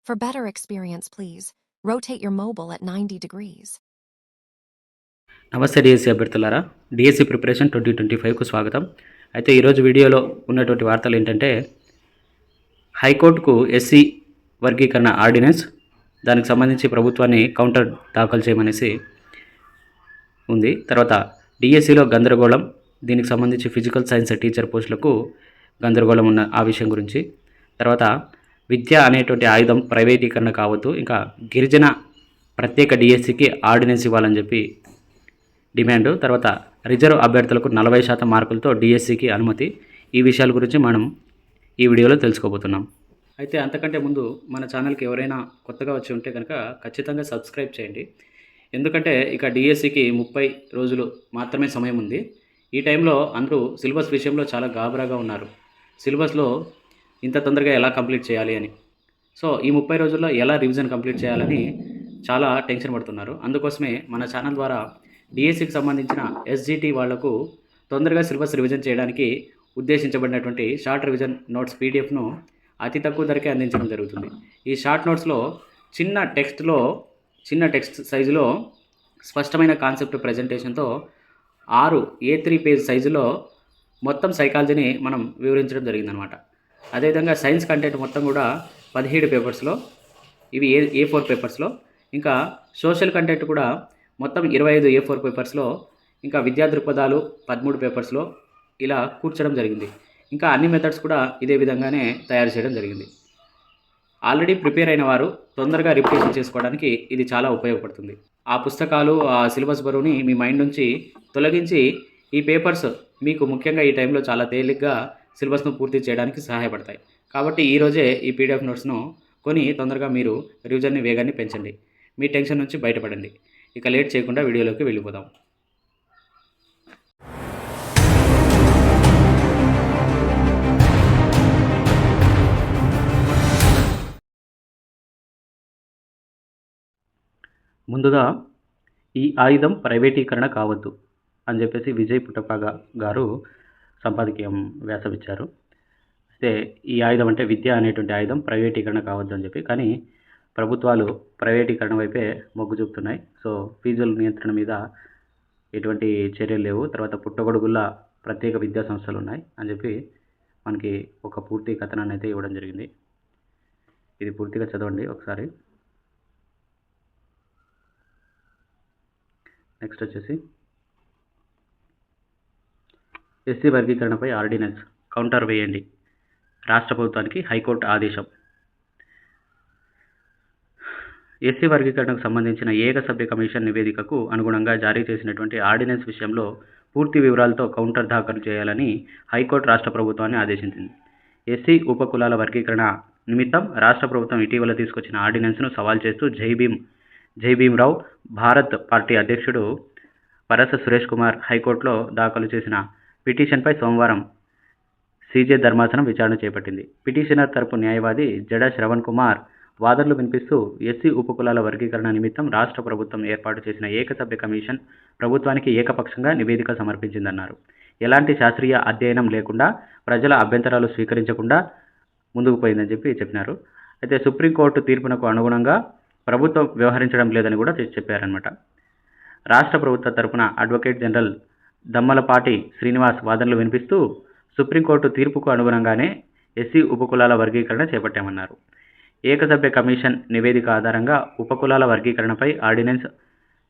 For better experience, please rotate your mobile at 90 degrees. నమస్తే DSC అభ్యర్థులారా, DSC preparation 2025కు స్వాగతం. అయితే ఈరోజు వీడియోలో ఉన్నటువంటి వార్తలు ఏంటంటే, హైకోర్టుకు ఎస్సీ వర్గీకరణ ఆర్డినెన్స్, దానికి సంబంధించి ప్రభుత్వాన్ని కౌంటర్ దాఖలు చేయమనేసి ఉంది. తర్వాత డిఎస్సిలో గందరగోళం, దీనికి సంబంధించి ఫిజికల్ సైన్స్ టీచర్ పోస్టులకు గందరగోళం ఉన్న ఆ విషయం గురించి. తర్వాత విద్య అనేటువంటి ఆయుధం ప్రైవేటీకరణ కావద్దు, ఇంకా గిరిజన ప్రత్యేక డిఎస్సికి ఆర్డినెన్స్ ఇవ్వాలని చెప్పి డిమాండ్. తర్వాత రిజర్వ్ అభ్యర్థులకు 40% మార్కులతో డిఎస్సికి అనుమతి. ఈ విషయాల గురించి మనం ఈ వీడియోలో తెలుసుకోబోతున్నాం. అయితే అంతకంటే ముందు మన ఛానల్కి ఎవరైనా కొత్తగా వచ్చి ఉంటే కనుక ఖచ్చితంగా సబ్స్క్రైబ్ చేయండి. ఎందుకంటే ఇక డిఎస్సికి 30 రోజులు మాత్రమే సమయం ఉంది. ఈ టైంలో అందరూ సిలబస్ విషయంలో చాలా గాబరాగా ఉన్నారు. సిలబస్లో ఇంత తొందరగా ఎలా కంప్లీట్ చేయాలి అని. సో ఈ 30 రోజుల్లో ఎలా రివిజన్ కంప్లీట్ చేయాలని చాలా టెన్షన్ పడుతున్నారు. అందుకోసమే మన ఛానల్ ద్వారా డిఎస్సికి సంబంధించిన ఎస్జిటి వాళ్లకు తొందరగా సిలబస్ రివిజన్ చేయడానికి ఉద్దేశించబడినటువంటి షార్ట్ రివిజన్ నోట్స్ పీడిఎఫ్ను అతి తక్కువ ధరకే అందించడం జరుగుతుంది. ఈ షార్ట్ నోట్స్లో చిన్న టెక్స్ట్ సైజులో స్పష్టమైన కాన్సెప్ట్ ప్రజెంటేషన్తో 6 A3 పేజ్ సైజులో మొత్తం సైకాలజీని మనం వివరించడం జరిగిందనమాట. అదేవిధంగా సైన్స్ కంటెంట్ మొత్తం కూడా 17 పేపర్స్లో, ఇవి A4 పేపర్స్లో, ఇంకా సోషల్ కంటెంట్ కూడా మొత్తం 25 A4 పేపర్స్లో, ఇంకా విద్యా దృక్పథాలు 13 పేపర్స్లో ఇలా కూర్చడం జరిగింది. ఇంకా అన్ని మెథడ్స్ కూడా ఇదే విధంగానే తయారు చేయడం జరిగింది. ఆల్రెడీ ప్రిపేర్ అయిన వారు తొందరగా రిపిటేషన్ చేసుకోవడానికి ఇది చాలా ఉపయోగపడుతుంది. ఆ పుస్తకాలు, ఆ సిలబస్ బరువుని మీ మైండ్ నుంచి తొలగించి ఈ పేపర్స్ మీకు ముఖ్యంగా ఈ టైంలో చాలా తేలిగ్గా సిలబస్ను పూర్తి చేయడానికి సహాయపడతాయి. కాబట్టి ఈరోజే ఈ పీడిఎఫ్ నోట్స్ను కొని తొందరగా మీరు రివిజన్ని వేగాన్ని పెంచండి. మీ టెన్షన్ నుంచి బయటపడండి. ఇక లేట్ చేయకుండా వీడియోలోకి వెళ్ళిపోదాం. ముందుగా ఈ ఆయుధం ప్రైవేటీకరణ కావద్దు అని చెప్పేసి విజయ్ పుట్టప్ప గారు సంపాదకీయం వ్యాసమిచ్చారు. అయితే ఈ ఆయుధం అంటే విద్య అనేటువంటి ఆయుధం ప్రైవేటీకరణ కావద్దు అని చెప్పి, కానీ ప్రభుత్వాలు ప్రైవేటీకరణ వైపే మొగ్గు చూపుతున్నాయి. సో ఫీజుల నియంత్రణ మీద ఎటువంటి చర్యలు లేవు. తర్వాత పుట్టగొడుగుల ప్రత్యేక విద్యా సంస్థలు ఉన్నాయి అని చెప్పి మనకి ఒక పూర్తి కథనాన్ని అయితే ఇవ్వడం జరిగింది. ఇది పూర్తిగా చదవండి ఒకసారి. నెక్స్ట్ వచ్చేసి ఎస్సీ వర్గీకరణపై ఆర్డినెన్స్ కౌంటర్ వేయండి, రాష్ట్ర ప్రభుత్వానికి హైకోర్టు ఆదేశం. ఎస్సీ వర్గీకరణకు సంబంధించిన ఏకసభ్య కమిషన్ నివేదికకు అనుగుణంగా జారీ చేసినటువంటి ఆర్డినెన్స్ విషయంలో పూర్తి వివరాలతో కౌంటర్ దాఖలు చేయాలని హైకోర్టు రాష్ట్ర ప్రభుత్వాన్ని ఆదేశించింది. ఎస్సీ ఉపకులాల వర్గీకరణ నిమిత్తం రాష్ట్ర ప్రభుత్వం ఇటీవల తీసుకొచ్చిన ఆర్డినెన్స్ను సవాల్ చేస్తూ జై భీమ్రావ్ భారత్ పార్టీ అధ్యక్షుడు పరస సురేష్ కుమార్ హైకోర్టులో దాఖలు చేసిన పిటిషన్పై సోమవారం సీజే ధర్మాసనం విచారణ చేపట్టింది. పిటిషనర్ తరపు న్యాయవాది జడ శ్రవణ్ కుమార్ వాదనలు వినిపిస్తూ ఎస్సీ ఉపకులాల వర్గీకరణ నిమిత్తం రాష్ట్ర ప్రభుత్వం ఏర్పాటు చేసిన ఏకసభ్య కమిషన్ ప్రభుత్వానికి ఏకపక్షంగా నివేదిక సమర్పించిందన్నారు. ఎలాంటి శాస్త్రీయ అధ్యయనం లేకుండా, ప్రజల అభ్యంతరాలు స్వీకరించకుండా ముందుకు పోయిందని చెప్పినారు. అయితే సుప్రీంకోర్టు తీర్పునకు అనుగుణంగా ప్రభుత్వం వ్యవహరించడం లేదని కూడా చెప్పారనమాట. రాష్ట్ర ప్రభుత్వ తరపున అడ్వకేట్ జనరల్ దమ్మలపాటి శ్రీనివాస్ వాదనలు వినిపిస్తూ సుప్రీంకోర్టు తీర్పుకు అనుగుణంగానే ఎస్సీ ఉపకులాల వర్గీకరణ చేపట్టామన్నారు. ఏకసభ్య కమిషన్ నివేదిక ఆధారంగా ఉపకులాల వర్గీకరణపై ఆర్డినెన్స్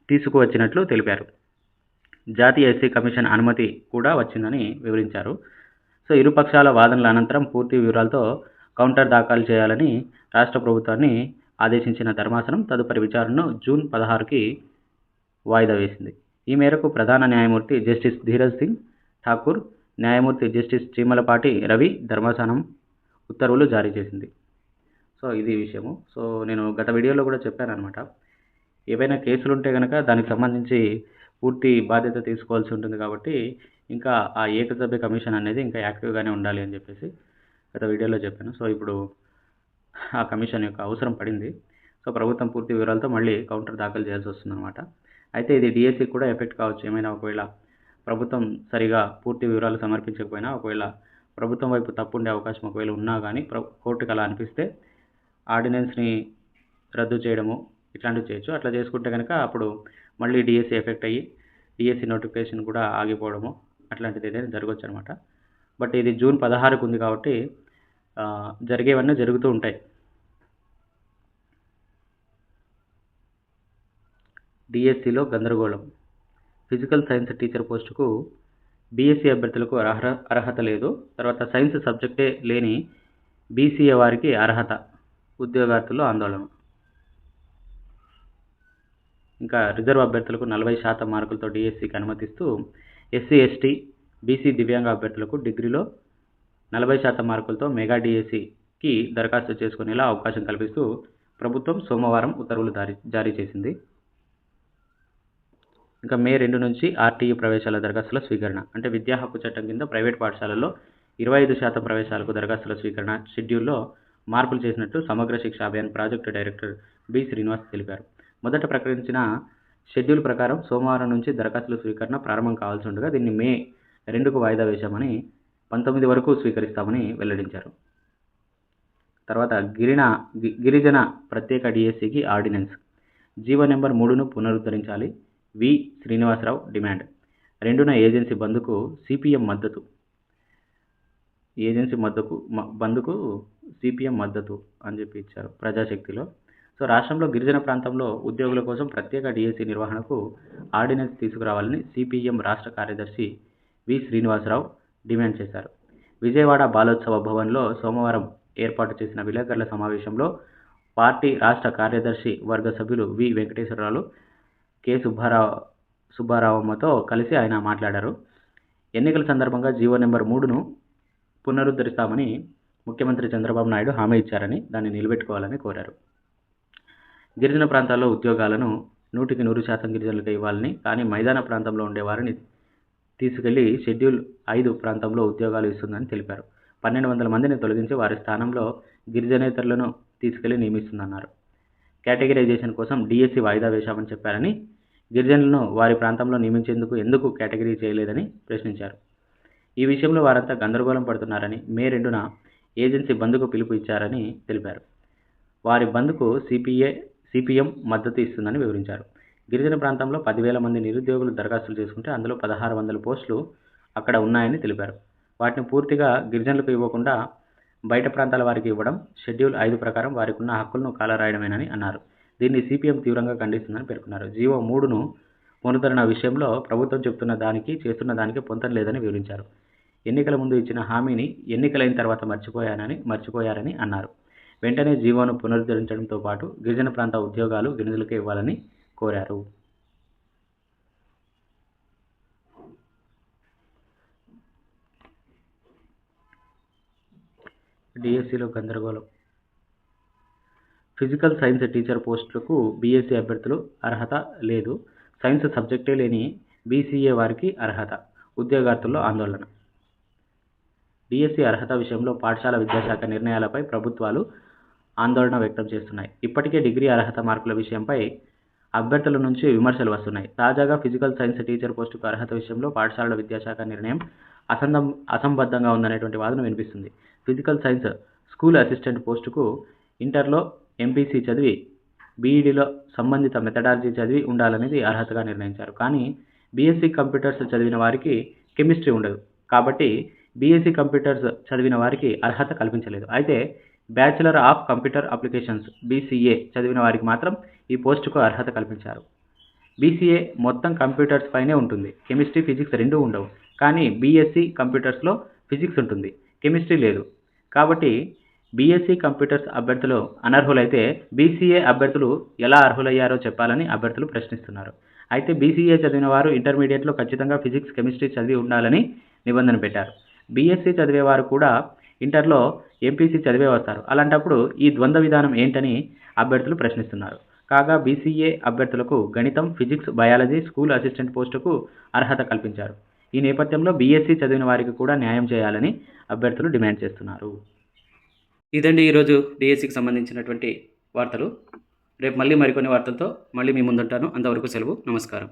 తీసుకువచ్చినట్లు తెలిపారు. జాతీయ ఎస్సీ కమిషన్ అనుమతి కూడా వచ్చిందని వివరించారు. సో ఇరుపక్షాల వాదనల అనంతరం పూర్తి వివరాలతో కౌంటర్ దాఖలు చేయాలని రాష్ట్ర ప్రభుత్వాన్ని ఆదేశించిన ధర్మాసనం తదుపరి విచారణను జూన్ 16కి వాయిదా వేసింది. ఈ మేరకు ప్రధాన న్యాయమూర్తి జస్టిస్ ధీరజ్ సింగ్ ఠాకూర్, న్యాయమూర్తి జస్టిస్ చీమలపాటి రవి ధర్మాసనం ఉత్తర్వులు జారీ చేసింది. సో ఇది విషయము. సో నేను గత వీడియోలో కూడా చెప్పాను అనమాట, ఏవైనా కేసులు ఉంటే కనుక దానికి సంబంధించి పూర్తి బాధ్యత తీసుకోవాల్సి ఉంటుంది. కాబట్టి ఇంకా ఆ ఏకసభ్య కమిషన్ అనేది ఇంకా యాక్టివ్గానే ఉండాలి అని చెప్పేసి గత వీడియోలో చెప్పాను. సో ఇప్పుడు ఆ కమిషన్ యొక్క అవసరం పడింది. సో ప్రభుత్వం పూర్తి వివరాలతో మళ్ళీ కౌంటర్ దాఖలు చేయాల్సి వస్తుందన్నమాట. అయితే ఇది డిఎస్సికి కూడా ఎఫెక్ట్ కావచ్చు. ఏమైనా ఒకవేళ ప్రభుత్వం సరిగా పూర్తి వివరాలు సమర్పించకపోయినా, ఒకవేళ ప్రభుత్వం వైపు తప్పు ఉండే అవకాశం ఒకవేళ ఉన్నా కానీ కోర్టుకు అలా అనిపిస్తే ఆర్డినెన్స్ని రద్దు చేయడము ఇట్లాంటివి చేయొచ్చు. అట్లా చేసుకుంటే కనుక అప్పుడు మళ్ళీ డిఎస్సి ఎఫెక్ట్ అయ్యి డిఎస్సి నోటిఫికేషన్ కూడా ఆగిపోవడము అట్లాంటిది ఏదైనా జరగవచ్చు అనమాట. బట్ ఇది జూన్ 16కు ఉంది కాబట్టి జరిగేవన్నీ జరుగుతూ ఉంటాయి. డిఎస్సిలో గందరగోళం. ఫిజికల్ సైన్స్ టీచర్ పోస్టుకు బీఎస్సీ అభ్యర్థులకు అర్హత లేదు. తర్వాత సైన్స్ సబ్జెక్టే లేని బీసీఏ వారికి అర్హత. ఉద్యోగార్థుల్లో ఆందోళన. ఇంకా రిజర్వ్ అభ్యర్థులకు 40% మార్కులతో డిఎస్సికి అనుమతిస్తూ ఎస్సీ ఎస్టీ బీసీ దివ్యాంగ అభ్యర్థులకు డిగ్రీలో 40% మార్కులతో మెగా డిఎస్సికి దరఖాస్తు చేసుకునేలా అవకాశం కల్పిస్తూ ప్రభుత్వం సోమవారం ఉత్తర్వులు జారీ చేసింది. ఇంకా మే 2 నుంచి ఆర్టీఈ ప్రవేశాల దరఖాస్తుల స్వీకరణ. అంటే విద్యా హక్కు చట్టం కింద ప్రైవేట్ పాఠశాలల్లో 25% ప్రవేశాలకు దరఖాస్తుల స్వీకరణ షెడ్యూల్లో మార్పులు చేసినట్టు Samagra Shiksha Abhiyan project director B Srinivas తెలిపారు. మొదట ప్రకటించిన షెడ్యూల్ ప్రకారం సోమవారం నుంచి దరఖాస్తుల స్వీకరణ ప్రారంభం కావాల్సి ఉండగా దీన్ని మే 2కు వాయిదా వేశామని 19 వరకు స్వీకరిస్తామని వెల్లడించారు. తర్వాత గిరిజన ప్రత్యేక డిఎస్సికి ఆర్డినెన్స్. జీవో నెంబర్ 3ను పునరుద్ధరించాలి. V Srinivasarao demand. 2న ఏజెన్సీ బంద్కు సిపిఎం మద్దతు. బంద్కు సిపిఎం మద్దతు అని చెప్పి ఇచ్చారు ప్రజాశక్తిలో. సో రాష్ట్రంలో గిరిజన ప్రాంతంలో ఉద్యోగుల కోసం ప్రత్యేక డిఎస్సి నిర్వహణకు ఆర్డినెన్స్ తీసుకురావాలని సిపిఎం రాష్ట్ర కార్యదర్శి వి శ్రీనివాసరావు డిమాండ్ చేశారు. విజయవాడ బాలోత్సవ భవన్లో సోమవారం ఏర్పాటు చేసిన విలేకరుల సమావేశంలో పార్టీ రాష్ట్ర కార్యదర్శి వర్గ సభ్యులు వి వెంకటేశ్వరరావు, కె సుబ్బారావమ్మతో కలిసి ఆయన మాట్లాడారు. ఎన్నికల సందర్భంగా జీవో నెంబర్ 3ను పునరుద్ధరిస్తామని ముఖ్యమంత్రి చంద్రబాబు నాయుడు హామీ ఇచ్చారని దాన్ని నిలబెట్టుకోవాలని కోరారు. గిరిజన ప్రాంతాల్లో ఉద్యోగాలను 100% గిరిజనులకు ఇవ్వాలని, కానీ మైదాన ప్రాంతంలో ఉండేవారిని తీసుకెళ్లి షెడ్యూల్ 5 ప్రాంతంలో ఉద్యోగాలు ఇస్తుందని తెలిపారు. 1200 మందిని తొలగించి వారి స్థానంలో గిరిజనేతరులను తీసుకెళ్లి నియమిస్తుందన్నారు. కేటగిరైజేషన్ కోసం డిఎస్సి వాయిదా వేశామని చెప్పారని, గిరిజనులను వారి ప్రాంతంలో నియమించేందుకు ఎందుకు కేటగిరీ చేయలేదని ప్రశ్నించారు. ఈ విషయంలో వారంతా గందరగోళం పడుతున్నారని, మే 2న ఏజెన్సీ బంద్కు పిలుపు ఇచ్చారని తెలిపారు. వారి బంద్కు సిపిఎం మద్దతు ఇస్తుందని వివరించారు. గిరిజన ప్రాంతంలో 10,000 మంది నిరుద్యోగులు దరఖాస్తులు చేసుకుంటే అందులో 1,600 పోస్టులు అక్కడ ఉన్నాయని తెలిపారు. వాటిని పూర్తిగా గిరిజనులకు ఇవ్వకుండా బయట ప్రాంతాల వారికి ఇవ్వడం షెడ్యూల్ 5 ప్రకారం వారికి ఉన్న హక్కులను కాలరాయడమేనని అన్నారు. దీన్ని సిపిఎం తీవ్రంగా ఖండిస్తుందని పేర్కొన్నారు. జీవో 3ను పునరుద్ధరణ విషయంలో ప్రభుత్వం చెబుతున్న దానికి చేస్తున్న దానికి పొంతన లేదని వివరించారు. ఎన్నికల ముందు ఇచ్చిన హామీని ఎన్నికలైన తర్వాత మర్చిపోయారని అన్నారు. వెంటనే జీవోను పునరుద్ధరించడంతో పాటు గిరిజన ప్రాంత ఉద్యోగాలు గిరిజనులకే ఇవ్వాలని కోరారు. డిఎస్సిలో గందరగోళం. ఫిజికల్ సైన్స్ టీచర్ పోస్టులకు బీఎస్సీ అభ్యర్థులు అర్హత లేదు. సైన్స్ సబ్జెక్టే లేని బీసీఏ వారికి అర్హత. ఉద్యోగార్థుల్లో ఆందోళన. డిఎస్సి అర్హత విషయంలో పాఠశాల విద్యాశాఖ నిర్ణయాలపై ప్రభుత్వాలు ఆందోళన వ్యక్తం చేస్తున్నాయి. ఇప్పటికే డిగ్రీ అర్హత మార్కుల విషయంపై అభ్యర్థుల నుంచి విమర్శలు వస్తున్నాయి. తాజాగా ఫిజికల్ సైన్స్ టీచర్ పోస్టుకు అర్హత విషయంలో పాఠశాలల విద్యాశాఖ నిర్ణయం అసంబద్ధంగా ఉందనేటువంటి వాదన వినిపిస్తుంది. ఫిజికల్ సైన్స్ స్కూల్ అసిస్టెంట్ పోస్టుకు ఇంటర్లో ఎంపీసీ చదివి బీఈడీలో సంబంధిత మెథడాలజీ చదివి ఉండాలనేది అర్హతగా నిర్ణయించారు. కానీ బీఎస్సీ కంప్యూటర్స్ చదివిన వారికి కెమిస్ట్రీ ఉండదు. కాబట్టి బీఎస్సీ కంప్యూటర్స్ చదివిన వారికి అర్హత కల్పించలేదు. అయితే bachelor of computer applications BCA చదివిన వారికి మాత్రం ఈ పోస్టుకు అర్హత కల్పించారు. బీసీఏ మొత్తం కంప్యూటర్స్ పైనే ఉంటుంది. కెమిస్ట్రీ, ఫిజిక్స్ రెండూ ఉండవు. కానీ బీఎస్సీ కంప్యూటర్స్లో ఫిజిక్స్ ఉంటుంది, కెమిస్ట్రీ లేదు. కాబట్టి బీఎస్సీ కంప్యూటర్స్ అభ్యర్థులు అనర్హులైతే బీసీఏ అభ్యర్థులు ఎలా అర్హులయ్యారో చెప్పాలని అభ్యర్థులు ప్రశ్నిస్తున్నారు. అయితే బీసీఏ చదివిన వారు ఇంటర్మీడియట్లో ఖచ్చితంగా ఫిజిక్స్, కెమిస్ట్రీ చదివి ఉండాలని నిబంధన పెట్టారు. బీఎస్సీ చదివేవారు కూడా ఇంటర్లో ఎంపీసీ చదివే వస్తారు. అలాంటప్పుడు ఈ ద్వంద్వ విధానం ఏంటని అభ్యర్థులు ప్రశ్నిస్తున్నారు. కాగా బీసీఏ అభ్యర్థులకు గణితం, ఫిజిక్స్, బయాలజీ స్కూల్ అసిస్టెంట్ పోస్టుకు అర్హత కల్పించారు. ఈ నేపథ్యంలో బీఎస్సీ చదివిన వారికి కూడా న్యాయం చేయాలని అభ్యర్థులు డిమాండ్ చేస్తున్నారు. ఇదండి ఈరోజు డిఎస్సికి సంబంధించినటువంటి వార్తలు. రేపు మళ్ళీ మరికొన్ని వార్తలతో మళ్ళీ మీ ముందుంటాను. అంతవరకు సెలవు. నమస్కారం.